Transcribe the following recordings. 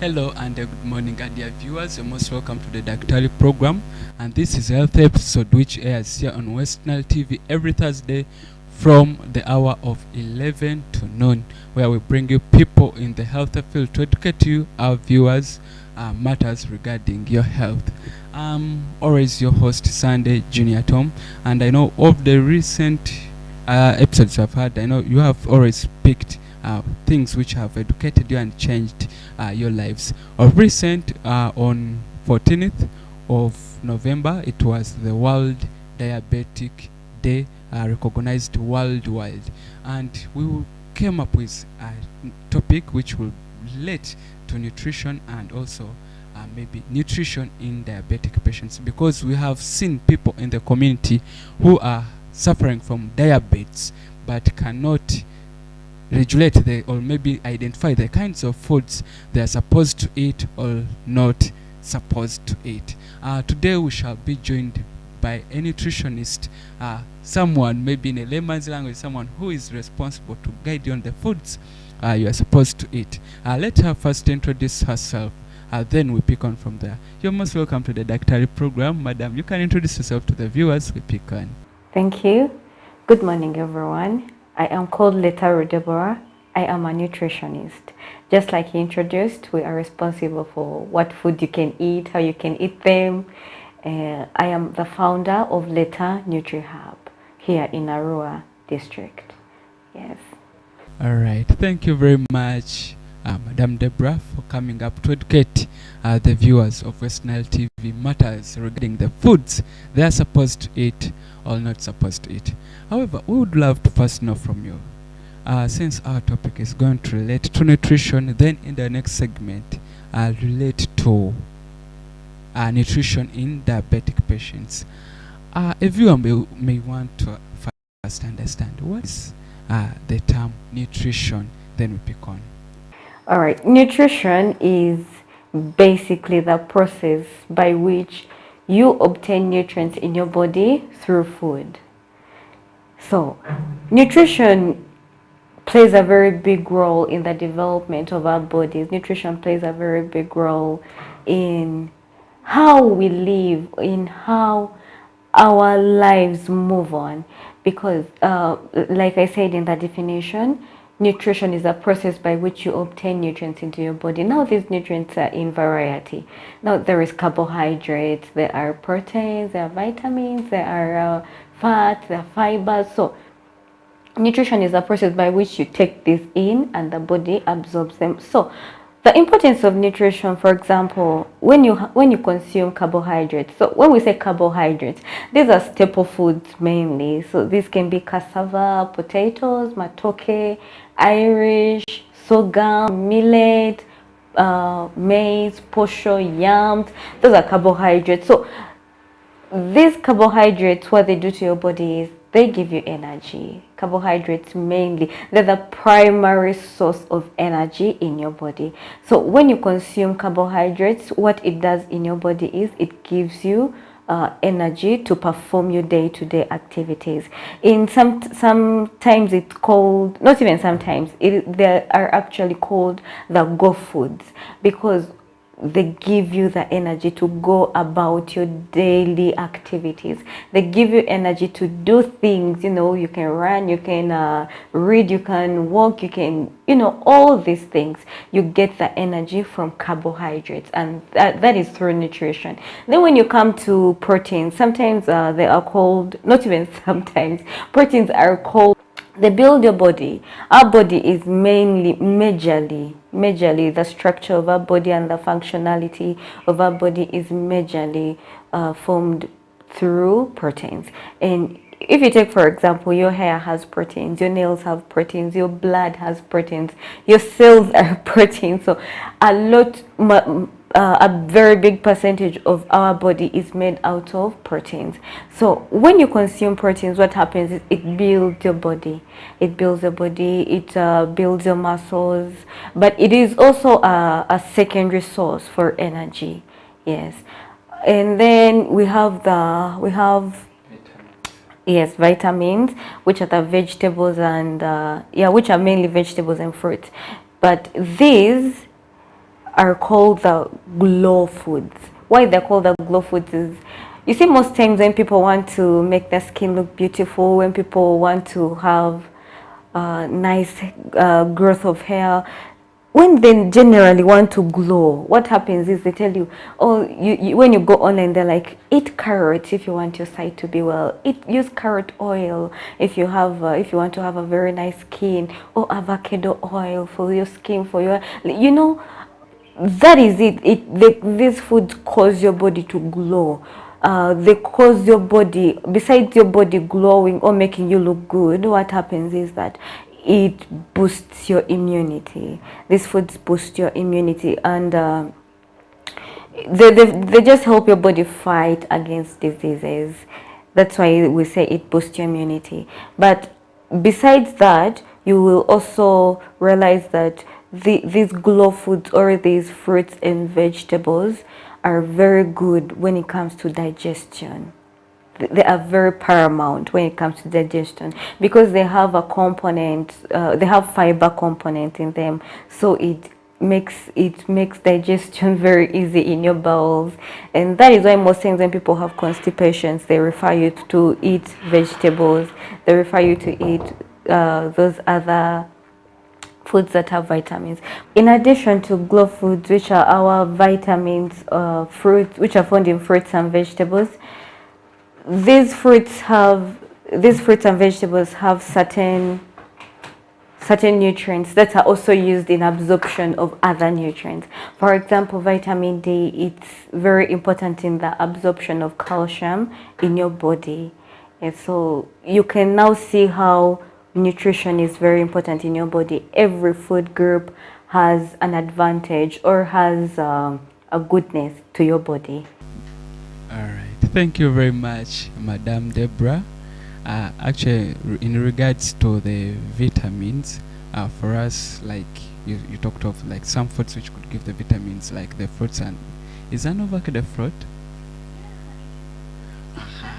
Hello and good morning, dear viewers. You're most welcome to the DAKTARI program, and this is a health episode which airs here on Western TV every Thursday from the hour of 11 to noon, where we bring you people in the health field to educate you, our viewers, matters regarding your health. Always your host, Sunday Junior Tom, and I know of the recent episodes I've had, I know you have always picked things which have educated you and changed your lives. Of recent, on 14th of November, it was the World Diabetic Day, recognized worldwide, and we came up with a topic which will relate to nutrition and also maybe nutrition in diabetic patients, because we have seen people in the community who are suffering from diabetes but cannot regulate or maybe identify the kinds of foods they are supposed to eat or not supposed to eat. Today we shall be joined by a nutritionist, someone maybe in a layman's language, someone who is responsible to guide you on the foods you are supposed to eat. Let her first introduce herself, then we pick on from there. You're most welcome to the DAKTARI program. Madam, you can introduce yourself to the viewers. We pick on. Thank you. Good morning, everyone. I am called Leta Deborah. I am a nutritionist. Just like he introduced, we are responsible for what food you can eat, how you can eat them. I am the founder of Leta NutriHub here in Arua district. Yes. All right. Thank you very much, Madam Deborah, for coming up to educate the viewers of Western TV matters regarding the foods they are supposed to eat or not supposed to eat. However, we would love to first know from you, since our topic is going to relate to nutrition, then in the next segment relate to nutrition in diabetic patients. A viewer may want to first understand what is the term nutrition, then we pick on. All right. Nutrition is basically the process by which you obtain nutrients in your body through food. So, nutrition plays a very big role in the development of our bodies. Nutrition plays a very big role in how we live, in how our lives move on. Because, like I said in the definition, nutrition is a process by which you obtain nutrients into your body. Now, these nutrients are in variety. Now, there is carbohydrates, there are proteins, there are vitamins, there are fats, there are fibers. So, nutrition is a process by which you take this in and the body absorbs them. So, the importance of nutrition, for example, when you consume carbohydrates. So when we say carbohydrates, these are staple foods mainly. So these can be cassava, potatoes, matoke, Irish, sorghum, millet, maize, posho, yams. Those are carbohydrates. So these carbohydrates, what they do to your body is they give you energy. Carbohydrates mainly, they're the primary source of energy in your body. So when you consume carbohydrates, what it does in your body is it gives you energy to perform your day-to-day activities. In sometimes it's called, not even sometimes, they are actually called the go foods, because they give you the energy to go about your daily activities. They give you energy to do things. You can run, you can read, you can walk, you can, all these things. You get the energy from carbohydrates, and that is through nutrition. Then when you come to proteins, sometimes they are called, not even sometimes, proteins are called, they build your body. Our body is majorly, the structure of our body and the functionality of our body is majorly formed through proteins. And if you take, for example, your hair has proteins, your nails have proteins, your blood has proteins, your cells are proteins. So a very big percentage of our body is made out of proteins. So when you consume proteins, what happens is it builds your body. It builds your body, it builds your muscles, but it is also a secondary source for energy. Yes. And then we have vitamins, which are the vegetables and which are mainly vegetables and fruits. But these are called the glow foods. Why they're called the glow foods is, you see, most times when people want to make their skin look beautiful, when people want to have nice growth of hair, when they generally want to glow, what happens is they tell you, oh, when you go online, they're like, eat carrots if you want your side to be well. Use carrot oil if you want to have a very nice skin, or avocado oil for your skin, for your, you know, that is it. These foods cause your body to glow. They cause your body, besides your body glowing or making you look good, what happens is that it boosts your immunity. These foods boost your immunity, and they just help your body fight against diseases. That's why we say it boosts your immunity. But besides that, you will also realize that these glow foods, or these fruits and vegetables, are very good when it comes to digestion. They are very paramount when it comes to digestion, because they have a component, they have fiber component in them, so it makes digestion very easy in your bowels. And that is why most times when people have constipations, they refer you to eat vegetables, they refer you to eat those other foods that have vitamins. In addition to glow foods, which are our vitamins, fruits, which are found in fruits and vegetables, these fruits and vegetables have certain nutrients that are also used in absorption of other nutrients. For example, vitamin D, it's very important in the absorption of calcium in your body. And so you can now see how nutrition is very important in your body. Every food group has an advantage, or has a goodness to your body. All right. Thank you very much, Madam Deborah. Actually, in regards to the vitamins, for us, like you talked of, like some fruits which could give the vitamins, like the fruits, and is an avocado fruit?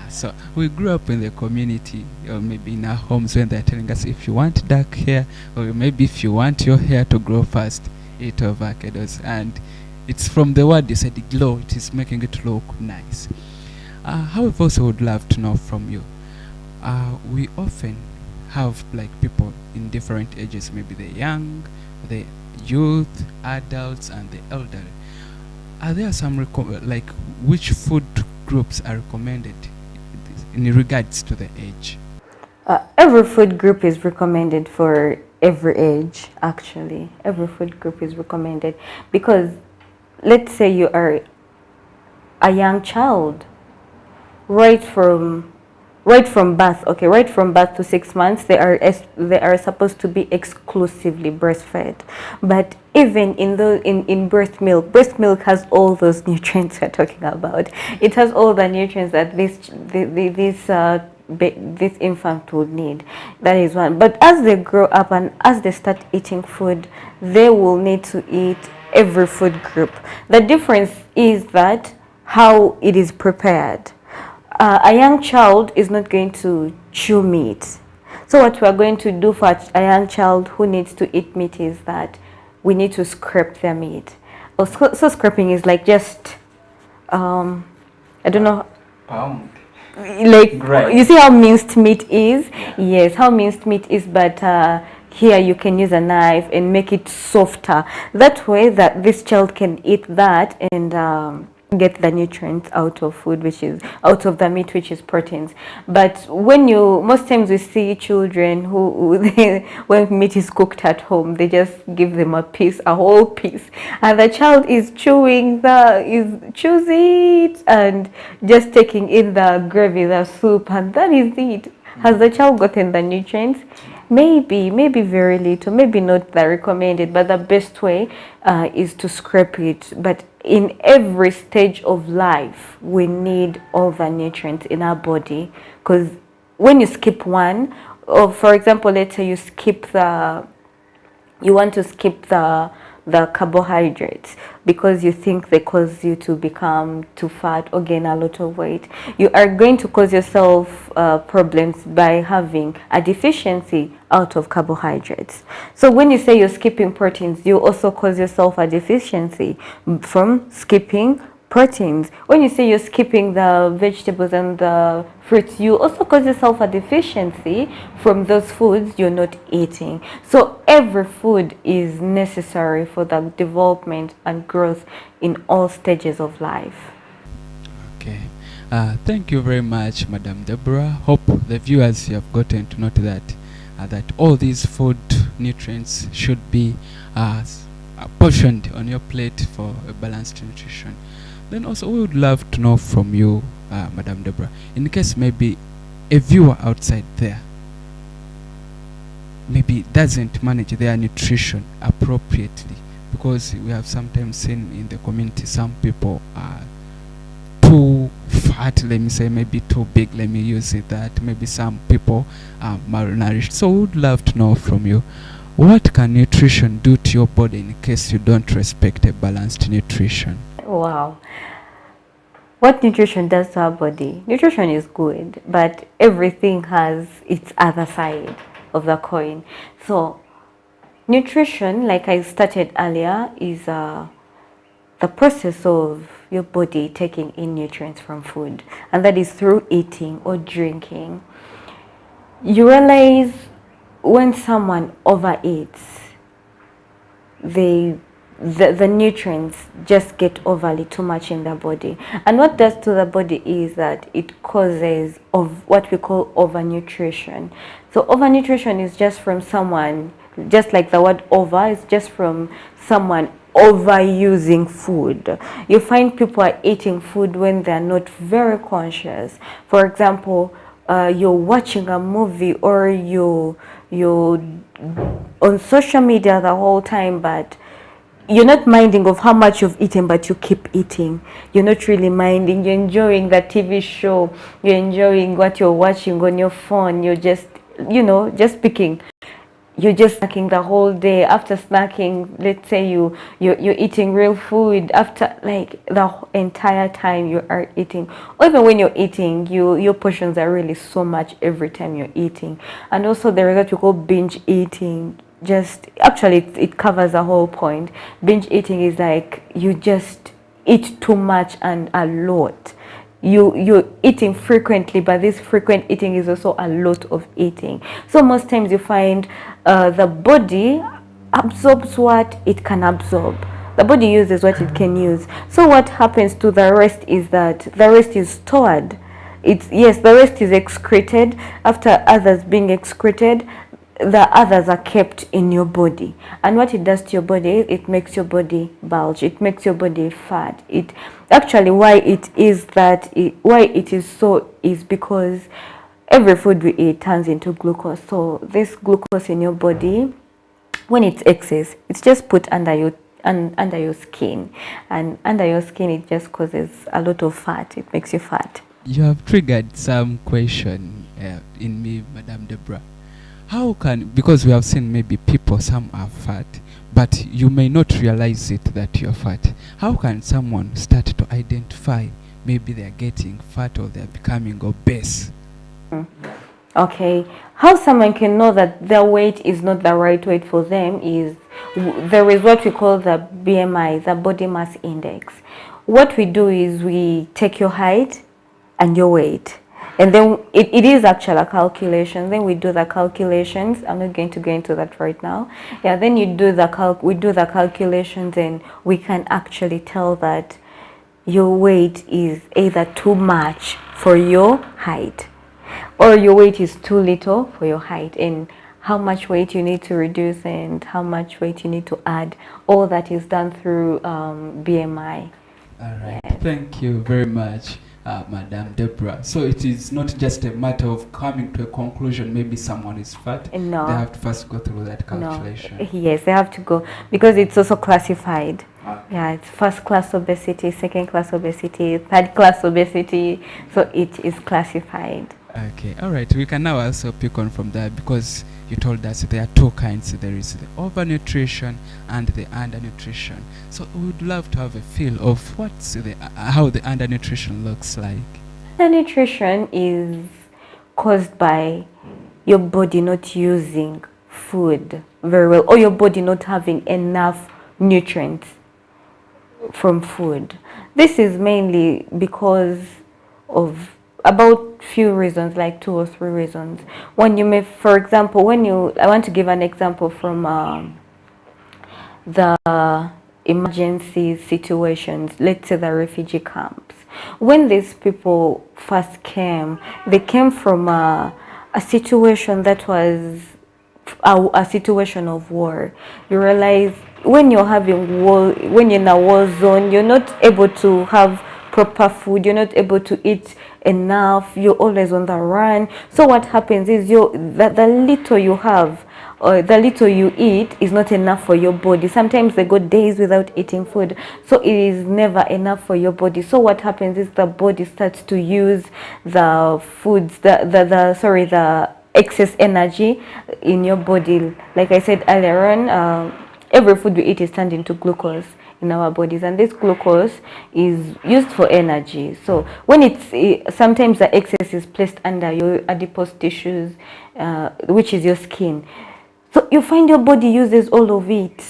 So we grew up in the community, or maybe in our homes, when they're telling us, if you want dark hair, or maybe if you want your hair to grow fast, eat avocados. And it's from the word you said, glow, it is making it look nice. However, also would love to know from you, we often have like people in different ages, maybe the young, the youth, adults, and the elderly. Are there some like which food groups are recommended in regards to the age? Every food group is recommended for every age. Actually, every food group is recommended, because let's say you are a young child, right from birth. Okay, right from birth to 6 months, they are supposed to be exclusively breastfed. But even in breast milk has all those nutrients we're talking about. It has all the nutrients that this infant would need. That is one. But as they grow up and as they start eating food, they will need to eat every food group. The difference is that how it is prepared. A young child is not going to chew meat. So what we are going to do for a young child who needs to eat meat is that we need to scrape their meat. So scraping is like just, I don't know. Pound. Like, you see how minced meat is? Yes, how minced meat is, but here you can use a knife and make it softer. That way that this child can eat that and get the nutrients out of food, which is out of the meat, which is proteins. But most times we see children who when meat is cooked at home, they just give them a whole piece, and the child is chews it and just taking in the gravy, the soup, and that is it. Has the child gotten the nutrients? Maybe very little, maybe not that recommended, but the best way is to scrape it. But in every stage of life, we need all the nutrients in our body, because when you skip one, or for example, let's say you want to skip the the carbohydrates because you think they cause you to become too fat or gain a lot of weight. You are going to cause yourself problems by having a deficiency out of carbohydrates. So when you say you're skipping proteins, you also cause yourself a deficiency from skipping proteins. When you say you're skipping the vegetables and the fruits, you also cause yourself a deficiency from those foods you're not eating. So every food is necessary for the development and growth in all stages of life. Okay. Thank you very much, Madam Deborah. Hope the viewers have gotten to note that all these food nutrients should be portioned on your plate for a balanced nutrition. Then also we would love to know from you, Madam Deborah, in case maybe a viewer outside there maybe doesn't manage their nutrition appropriately, because we have sometimes seen in the community some people are too fat, let me say, maybe too big, let me use it that, maybe some people are malnourished. So we would love to know from you, what can nutrition do to your body in case you don't respect a balanced nutrition? Wow. What nutrition does to our body? Nutrition is good, but everything has its other side of the coin. So nutrition, like I started earlier, is the process of your body taking in nutrients from food, and that is through eating or drinking. You realize when someone overeats, the nutrients just get overly too much in the body, and what does to the body is that it causes of what we call overnutrition. So overnutrition is just from someone, just like the word over is just from someone overusing food. You find people are eating food when they're not very conscious. For example, you're watching a movie or you're on social media the whole time, but you're not minding of how much you've eaten, but you keep eating. You're not really minding. You're enjoying the TV show. You're enjoying what you're watching on your phone. You're just, just picking. You're just snacking the whole day. After snacking, let's say you're eating real food. After like the entire time you are eating, or even when you're eating, your portions are really so much every time you're eating. And also there is what you call binge eating. Just actually it covers the whole point. Binge eating is like you just eat too much and a lot. You're eating frequently, but this frequent eating is also a lot of eating. So most times you find the body absorbs what it can absorb. The body uses what it can use. So what happens to the rest is that the rest is stored. The rest is excreted. After others being excreted, the others are kept in your body, and what it does to your body, it makes your body bulge, it makes your body fat. It actually, why it is so is because every food we eat turns into glucose. So this glucose in your body, when it's excess, it's just put under your skin, and under your skin it just causes a lot of fat. It makes you fat. You have triggered some question in me, Madam Deborah. How can, because we have seen maybe people, some are fat, but you may not realize it that you're fat. How can someone start to identify maybe they're getting fat or they're becoming obese? Okay, how someone can know that their weight is not the right weight for them is there is what we call the BMI, the body mass index. What we do is we take your height and your weight, and then it is actually a calculation. Then we do the calculations. I'm not going to go into that right now. Yeah, then we do the calculations, and we can actually tell that your weight is either too much for your height, or your weight is too little for your height, and how much weight you need to reduce and how much weight you need to add. All that is done through BMI. All right. Yes. Thank you very much, Madam Deborah. So it is not just a matter of coming to a conclusion, maybe someone is fat. No. They have to first go through that calculation. No. Yes, they have to go, because it's also classified. Okay. Yeah, it's first class obesity, second class obesity, third class obesity. So it is classified. Okay, all right. We can now also pick on from there because you told us there are two kinds. There is the overnutrition and the undernutrition. So we would love to have a feel of what's the how the undernutrition looks like. Malnutrition is caused by your body not using food very well, or your body not having enough nutrients from food. This is mainly because of about few reasons, like 2 or 3 reasons. When you may, for example, I want to give an example from the emergency situations, let's say the refugee camps. When these people first came, they came from a situation that was a situation of war. You realize when you're having war, when you're in a war zone, you're not able to have proper food, you're not able to eat enough, you're always on the run. So what happens is the little you have, or the little you eat, is not enough for your body. Sometimes they go days without eating food, so it is never enough for your body. So what happens is the body starts to use the foods, the excess energy in your body. Like I said earlier on, every food we eat is turned into glucose in our bodies, and this glucose is used for energy. So when sometimes the excess is placed under your adipose tissues, which is your skin. So you find your body uses all of it,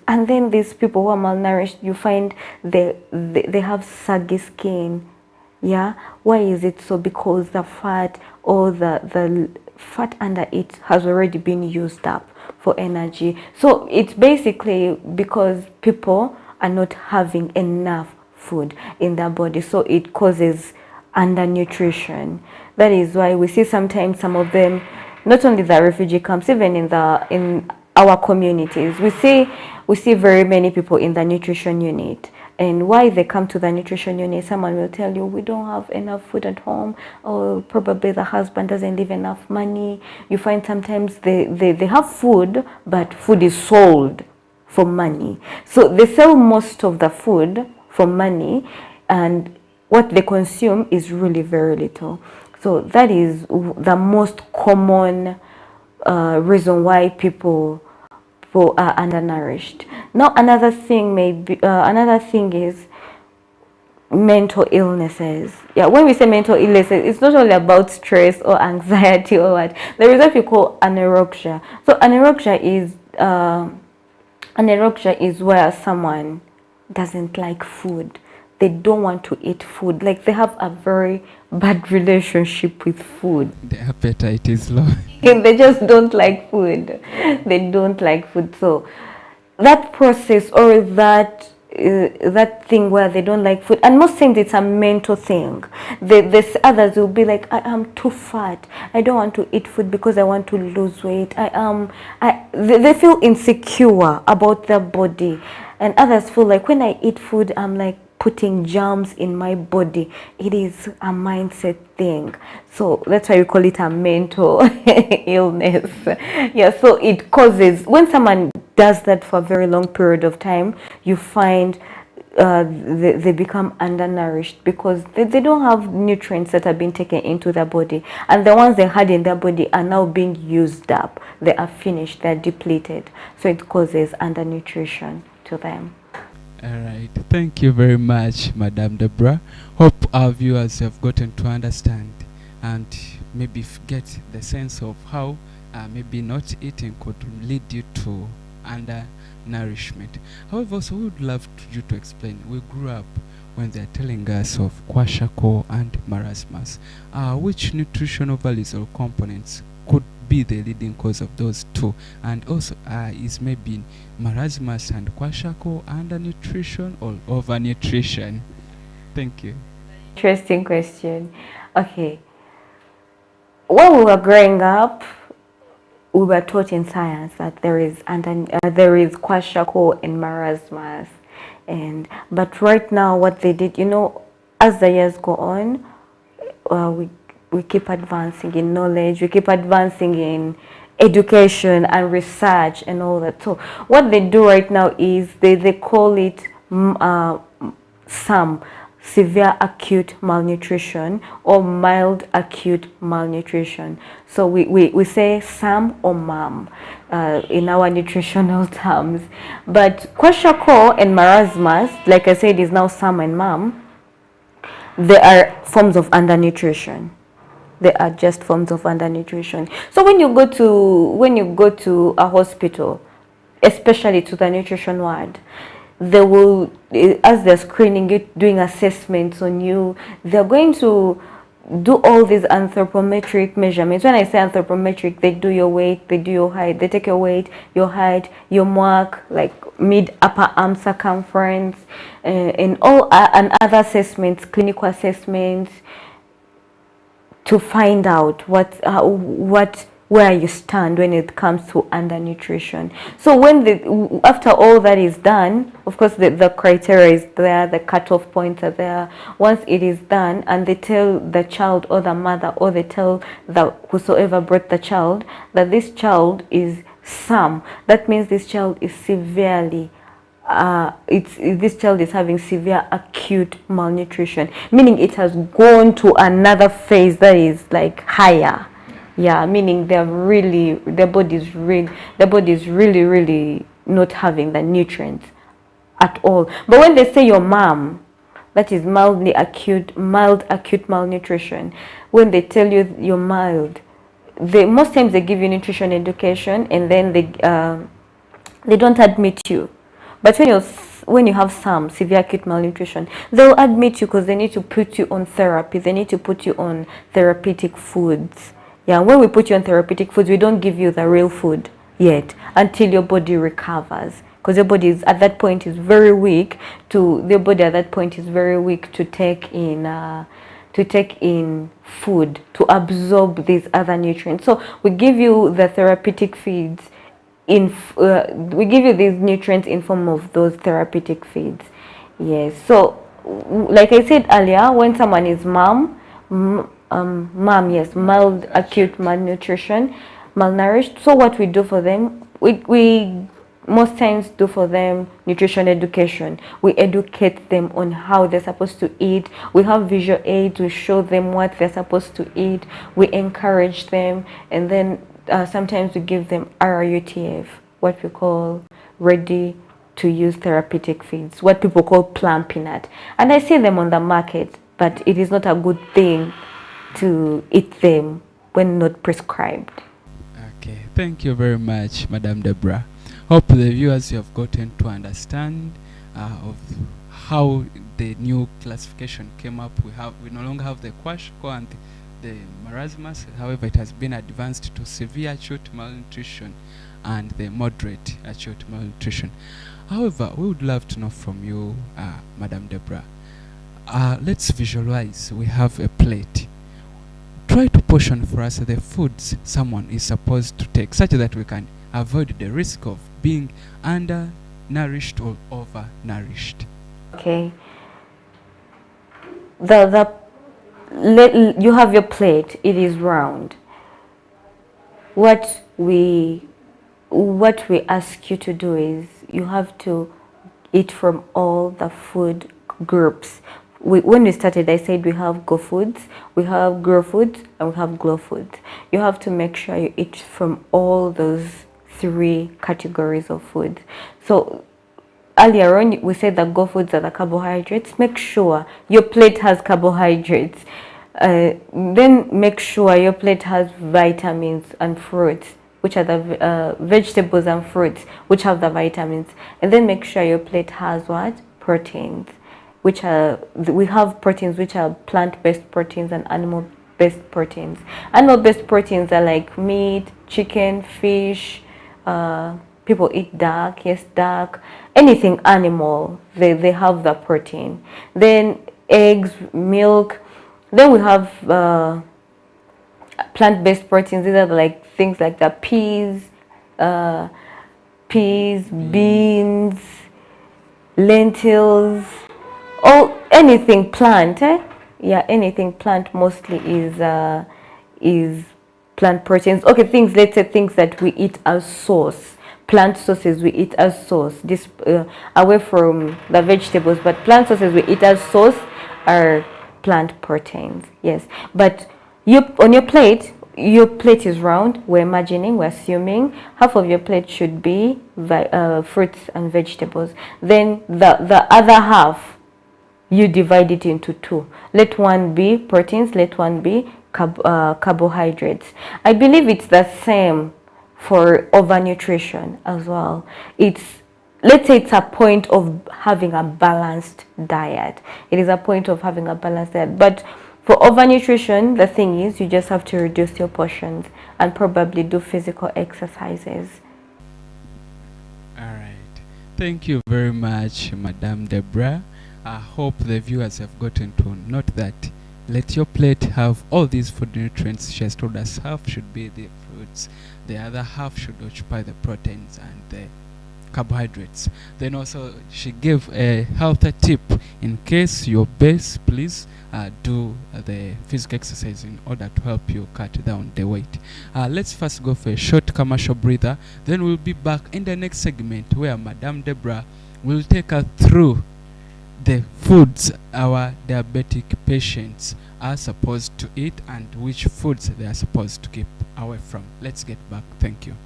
and then these people who are malnourished, you find they have saggy skin. Yeah, why is it so? Because the fat, or the fat under it, has already been used up for energy. So it's basically because people are not having enough food in their body, so it causes undernutrition. That is why we see sometimes some of them, not only the refugee camps, even in our communities, we see very many people in the nutrition unit. And why they come to the nutrition unit, someone will tell you, we don't have enough food at home, or probably the husband doesn't leave enough money. You find sometimes they have food, but food is sold for money. So they sell most of the food for money, and what they consume is really very little. So that is the most common reason why people are undernourished. Now another thing is mental illnesses. Yeah, when we say mental illnesses, it's not only about stress or anxiety or what. There is what we call anorexia. So anorexia is where someone doesn't like food. They don't want to eat food. Like they have a very bad relationship with food. The appetite is low. And they just don't like food. They don't like food. So that process, or that thing where they don't like food, and most times it's a mental thing. This others will be like, I am too fat, I don't want to eat food because I want to lose weight. They feel insecure about their body, and others feel like when I eat food, I'm like putting germs in my body. It is a mindset thing. So that's why we call it a mental illness. Yeah, so it causes, when someone does that for a very long period of time, you find they become undernourished because they don't have nutrients that are being taken into their body, and the ones they had in their body are now being used up. They are finished, they're depleted. So it causes undernutrition to them. All right. Thank you very much, Madame Deborah. Hope our viewers have gotten to understand and maybe get the sense of how maybe not eating could lead you to undernourishment. However, also we would love you to explain. We grew up when they're telling us of kwashiorkor and marasmus. Which nutritional values or components could be the leading cause of those two, and also is maybe marasmus and kwashiorkor undernutrition or overnutrition? Thank you. Interesting question. Okay, when we were growing up, we were taught in science that there is kwashiorkor and marasmus, but right now what they did, as the years go on, we keep advancing in knowledge, we keep advancing in education and research and all that. So what they do right now is they call it severe acute malnutrition or mild acute malnutrition. So we say SAM or MAM in our nutritional terms. But kwashiorkor and marasmus, like I said, is now SAM and MAM. They are forms of undernutrition. They are just forms of undernutrition. So when you go to a hospital, especially to the nutrition ward, they will, as they're screening you, doing assessments on you, they're going to do all these anthropometric measurements. When I say anthropometric, they do your weight, they do your height, they take your weight, your height, your mark, like mid upper arm circumference, and all and other assessments, clinical assessments, to find out where you stand when it comes to undernutrition. So when after all that is done, of course the criteria is there, the cutoff points are there. Once it is done and they tell the child or the mother, or they tell whosoever brought the child, that this child is SAM, that means this child is severely this child is having severe acute malnutrition, meaning it has gone to another phase that is like higher. Yeah, meaning their body is really not having the nutrients at all. But when they say your mom, that is mild acute malnutrition. When they tell you you're mild, most times they give you nutrition education, and then they don't admit you. But when you have some severe acute malnutrition, they'll admit you because they need to put you on therapy. They need to put you on therapeutic foods. Yeah, when we put you on therapeutic foods, we don't give you the real food yet until your body recovers, because your body is at that point is very weak to take in food, to absorb these other nutrients. So we give you the therapeutic feeds we give you these nutrients in form of those therapeutic feeds. Yes. So like I said earlier, when someone is yes, mild acute malnutrition, malnourished. So what we do for them, we most times do for them nutrition education. We educate them on how they're supposed to eat. We have visual aids. We show them what they're supposed to eat. We encourage them, and then sometimes we give them RUTF, what we call ready to use therapeutic feeds, what people call plum peanut. And I see them on the market, but it is not a good thing to eat them when not prescribed. Okay, thank you very much, Madam Deborah. Hope the viewers have gotten to understand of how the new classification came up. We no longer have the kwashiorkor and the marasmus. However, it has been advanced to severe acute malnutrition and the moderate acute malnutrition. However, we would love to know from you, Madam Deborah. Let's visualize. We have a plate. Try to portion for us the foods someone is supposed to take, such that we can avoid the risk of being undernourished or overnourished. Okay. You have your plate. It is round. What we ask you to do is you have to eat from all the food groups. When we started, I said we have go foods, we have grow foods, and we have glow foods. You have to make sure you eat from all those three categories of food. So earlier on, we said that go foods are the carbohydrates. Make sure your plate has carbohydrates. Then make sure your plate has vitamins and fruits, which are the vegetables and fruits, which have the vitamins. And then make sure your plate has what? Proteins, which are, we have proteins which are plant-based proteins and animal-based proteins. Animal-based proteins are like meat, chicken, fish. People eat duck, yes, duck. Anything animal, they have the protein. Then eggs, milk. Then we have plant-based proteins. These are like things like the peas, beans, lentils, anything plant. Yeah, anything plant mostly is plant proteins. Okay, let's say things that we eat as sauce. Plant sauces we eat as sauce. This away from the vegetables, but plant sauces we eat as sauce, are plant proteins. Yes, but you on your plate is round. We're assuming half of your plate should be fruits and vegetables. Then the other half, you divide it into two. Let one be proteins, let one be carbohydrates. I believe it's the same for overnutrition as well. Let's say it's a point of having a balanced diet. It is a point of having a balanced diet. But for overnutrition, the thing is you just have to reduce your portions and probably do physical exercises. All right. Thank you very much, Madame Deborah. I hope the viewers have gotten to note that let your plate have all these food nutrients. She has told us half should be the fruits, the other half should occupy the proteins and the carbohydrates. Then also she gave a healthy tip: in case you're obese, please do the physical exercise in order to help you cut down the weight. Let's first go for a short commercial breather, then we'll be back in the next segment where Madame Deborah will take us through the foods our diabetic patients are supposed to eat and which foods they are supposed to keep away from. Let's get back. Thank you.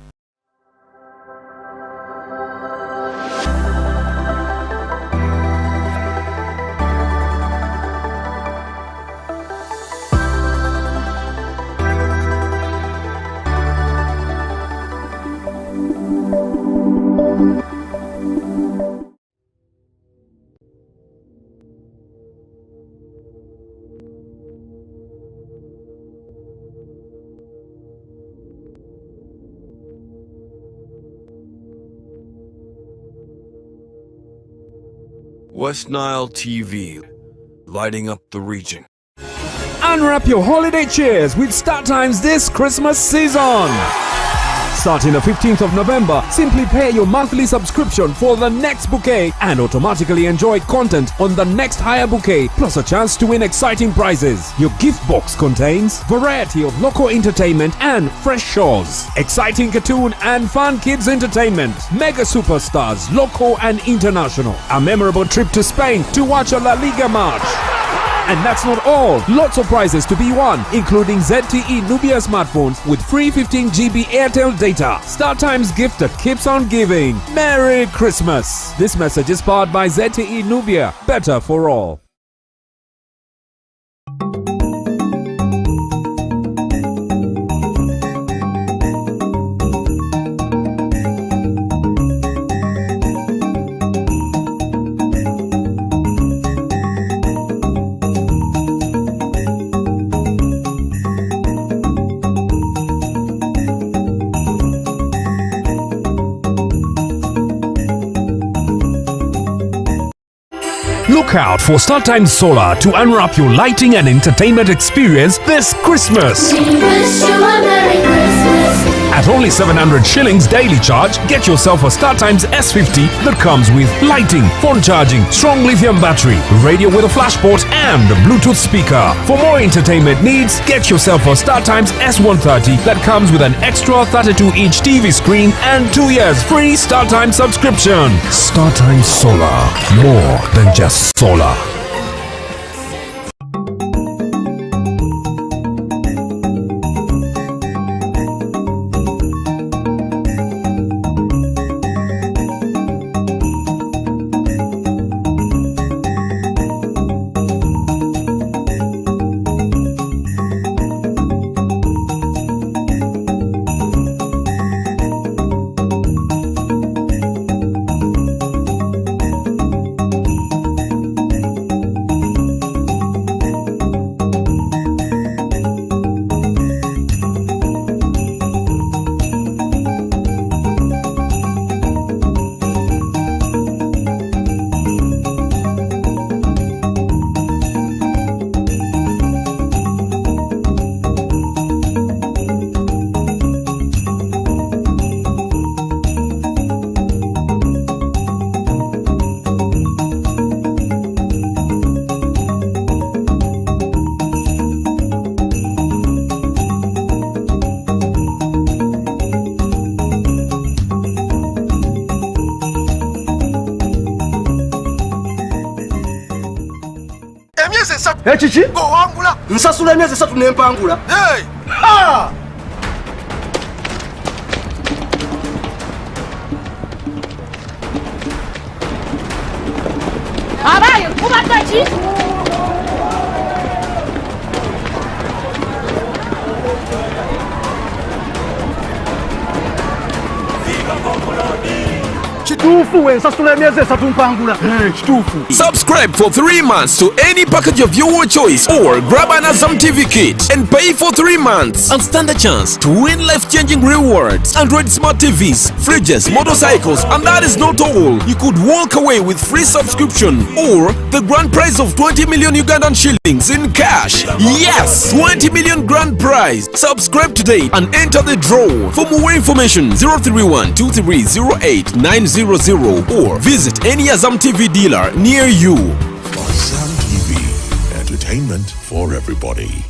West Nile TV, lighting up the region. Unwrap your holiday cheers with StarTimes this Christmas season. Starting the 15th of November, simply pay your monthly subscription for the next bouquet and automatically enjoy content on the next higher bouquet, plus a chance to win exciting prizes. Your gift box contains variety of local entertainment and fresh shows, exciting cartoon and fun kids entertainment, mega superstars, local and international, a memorable trip to Spain to watch a La Liga match. And that's not all. Lots of prizes to be won, including ZTE Nubia smartphones with free 15 GB Airtel data. StarTimes gift that keeps on giving. Merry Christmas. This message is powered by ZTE Nubia. Better for all. Look out for StarTimes Solar to unwrap your lighting and entertainment experience this Christmas. At only 700 shillings daily charge, get yourself a StarTimes S50 that comes with lighting, phone charging, strong lithium battery, radio with a flash port and a Bluetooth speaker. For more entertainment needs, get yourself a StarTimes S130 that comes with an extra 32-inch TV screen and 2 years free StarTimes subscription. StarTimes Solar, more than just solar. Ekiki? Owangula. Nsasula emyezi 3 n'empangula. Hey! Ha! Abaye, kubadde ki? Kituufu ensasula emyezi 3 mpangula. Kituufu. Subscribe for 3 months to any package of your choice or grab an Azam TV kit and pay for 3 months and stand a chance to win life-changing rewards. Android smart TVs, fridges, motorcycles, and that is not all. You could walk away with free subscription or the grand prize of 20 million Ugandan shillings in cash. Yes, 20 million grand prize. Subscribe today and enter the draw. For more information, 031 2308 900 or visit any Azam TV dealer near you. Azam TV, entertainment for everybody.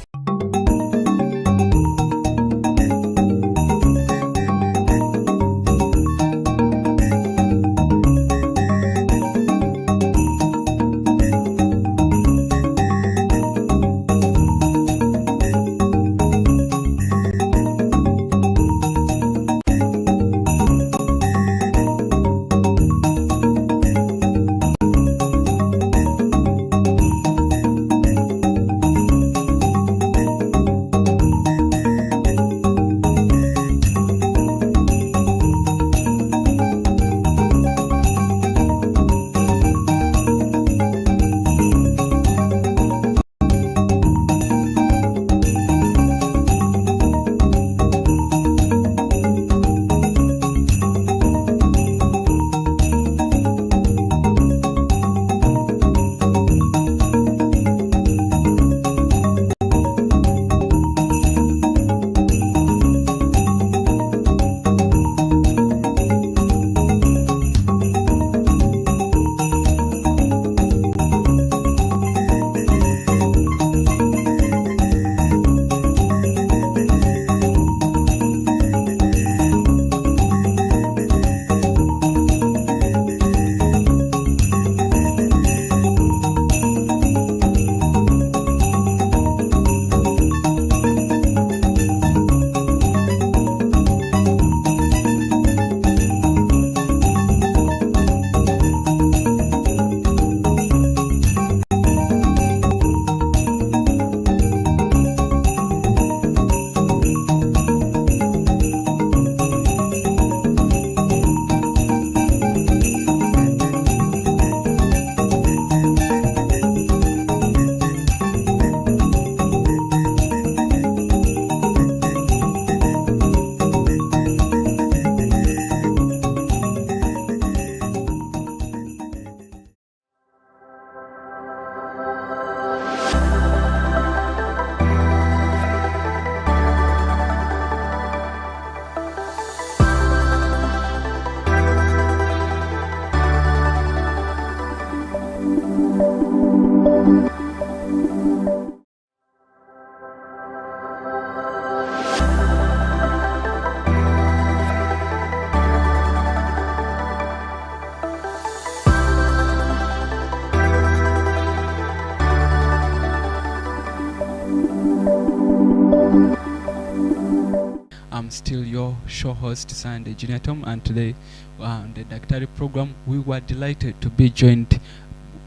I'm still your show host, Sunday Junior Tom, and today on the DAKTARI program, we were delighted to be joined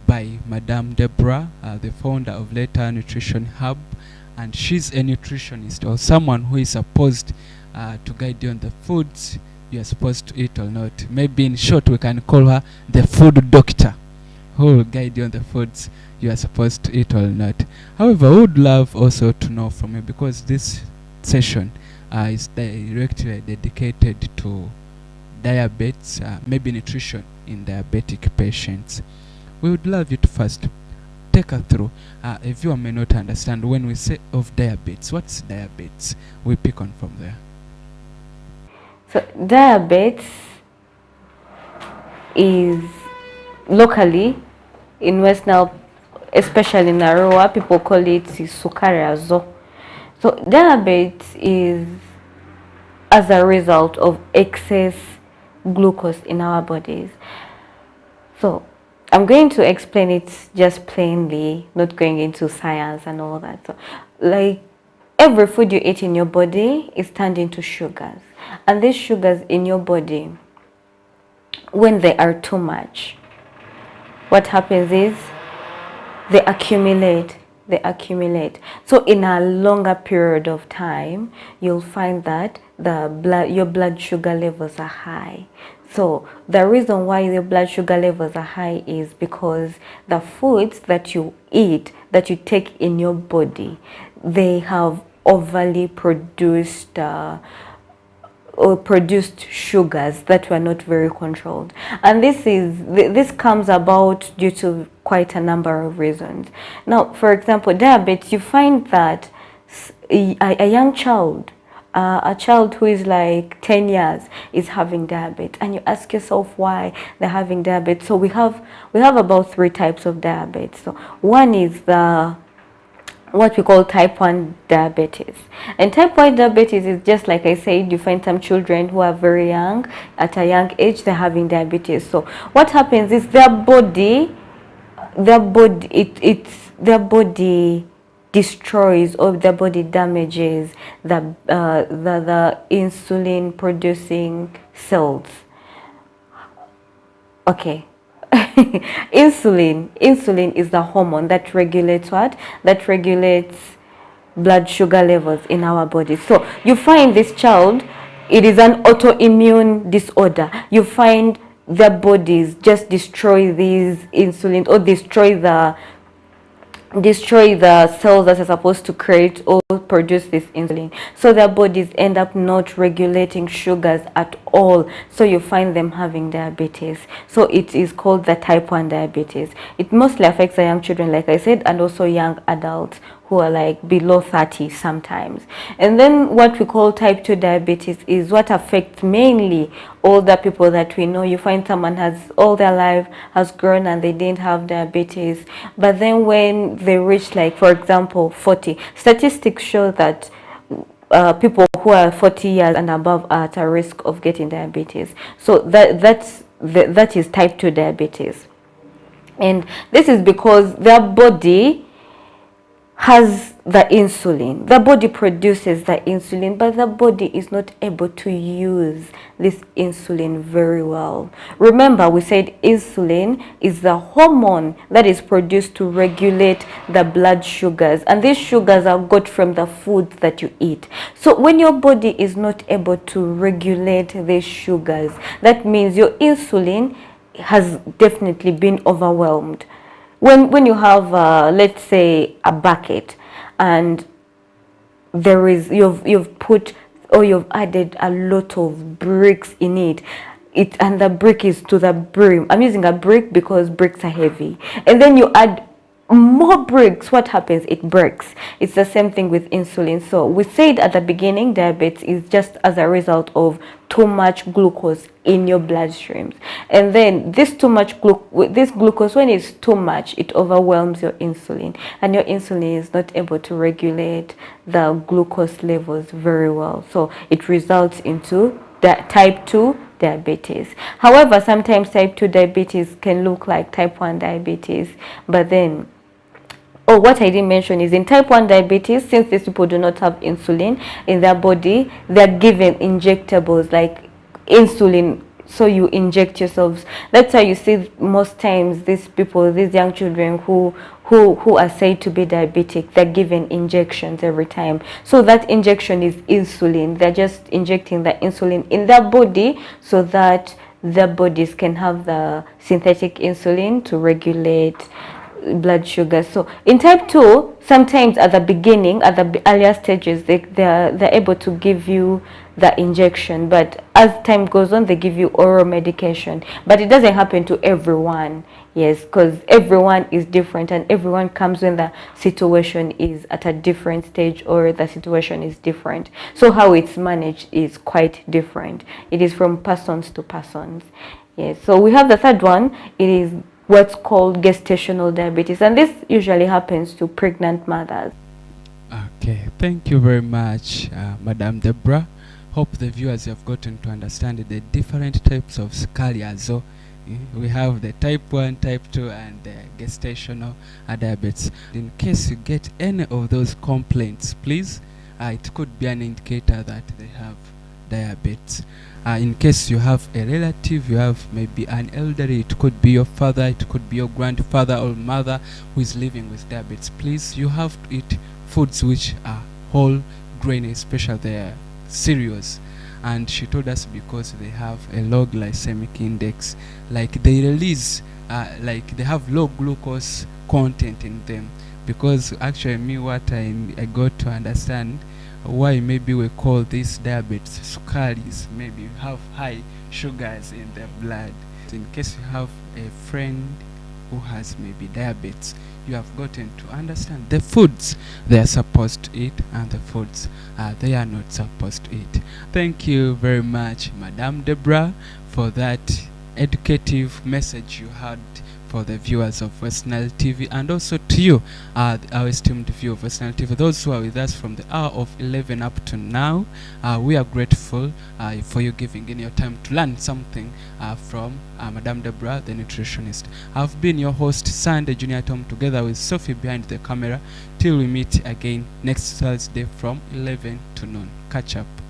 by Madame Deborah, the founder of Later Nutrition Hub, and she's a nutritionist or someone who is supposed to guide you on the foods you are supposed to eat or not. Maybe in short, we can call her the food doctor, who will guide you on the foods you are supposed to eat or not. However, I would love also to know from you, because this session is directly dedicated to diabetes, maybe nutrition in diabetic patients. We would love you to first take us through, if you may not understand, when we say of diabetes, what's diabetes? We pick on from there. So diabetes is locally in West Nile, especially in Arua, people call it sukari. So diabetes is as a result of excess glucose in our bodies. So I'm going to explain it just plainly, not going into science and all that. So, like, every food you eat in your body is turned into sugars. And these sugars in your body, when they are too much, what happens is they accumulate. So in a longer period of time, you'll find that your blood sugar levels are high. So the reason why your blood sugar levels are high is because the foods that you eat, that you take in your body, they have overly produced or produced sugars that were not very controlled, and this comes about due to quite a number of reasons. Now, for example, diabetes, you find that a young child, a child who is like 10 years is having diabetes, and you ask yourself why they're having diabetes. So we have about 3 types of diabetes. So one is what we call type 1 diabetes. And type 1 diabetes is just like I said, you find some children who are very young, at a young age, they're having diabetes. So what happens is their body destroys, or their body damages the insulin producing cells. Okay. Insulin is the hormone that regulates what? That regulates blood sugar levels in our body. So you find this child, it is an autoimmune disorder. You find their bodies just destroy these insulin, or destroy the cells that are supposed to create or produce this insulin. So their bodies end up not regulating sugars at all. So you find them having diabetes. So it is called the type 1 diabetes. It mostly affects the young children, like I said, and also young adults who are like below 30 sometimes. And then what we call type 2 diabetes is what affects mainly older people that we know. You find someone has all their life has grown and they didn't have diabetes, but then when they reach, like, for example, 40, statistics show that people who are 40 years and above are at a risk of getting diabetes. So that is type 2 diabetes. And this is because their body has the insulin. The body produces the insulin, but the body is not able to use this insulin very well. Remember, we said insulin is the hormone that is produced to regulate the blood sugars, and these sugars are got from the foods that you eat. So when your body is not able to regulate these sugars, that means your insulin has definitely been overwhelmed. When you have, let's say, a bucket, and there is you've put, or you've added a lot of bricks in it, and the brick is to the brim. I'm using a brick because bricks are heavy, and then you add more bricks. What happens? It breaks. It's the same thing with insulin. So we said at the beginning, diabetes is just as a result of too much glucose in your bloodstreams, and then this glucose, when it's too much, it overwhelms your insulin, and your insulin is not able to regulate the glucose levels very well. So it results into that type 2 diabetes. However, sometimes type 2 diabetes can look like type 1 diabetes, but then what I didn't mention is, in type 1 diabetes, since these people do not have insulin in their body, they're given injectables like insulin. So you inject yourselves. That's why you see most times these young children who are said to be diabetic, they're given injections every time. So that injection is insulin. They're just injecting the insulin in their body so that their bodies can have the synthetic insulin to regulate blood sugar. So in type 2, sometimes at the beginning, at the earlier stages, they're able to give you the injection, but as time goes on, they give you oral medication. But it doesn't happen to everyone, yes, because everyone is different, and everyone comes when the situation is at a different stage, or the situation is different. So how it's managed is quite different. It is from persons to persons. Yes. So we have the third one. It is what's called gestational diabetes, and this usually happens to pregnant mothers. Okay, thank you very much, Madam Deborah. Hope the viewers have gotten to understand the different types of scalia. So We have the type 1, type 2, and the gestational diabetes. In case you get any of those complaints, please, it could be an indicator that they have diabetes. In case you have a relative, you have maybe an elderly, it could be your father, it could be your grandfather or mother who is living with diabetes, please, you have to eat foods which are whole grain, especially the cereals. And she told us because they have a low glycemic index, like they release, like they have low glucose content in them. Because actually me, what I got to understand why maybe we call this diabetes sukaris, maybe you have high sugars in the blood. In case you have a friend who has maybe diabetes, you have gotten to understand the foods they are supposed to eat and the foods they are not supposed to eat. Thank you very much, Madame Deborah, for that educative message you had for the viewers of Western TV, and also to you, our esteemed viewer of Western TV, those who are with us from the hour of 11 up to now. We are grateful for you giving in your time to learn something from Madame Deborah, the nutritionist. I've been your host, Sunday Junior Tom, together with Sophie behind the camera. Till we meet again next Thursday from 11 to noon. Catch up.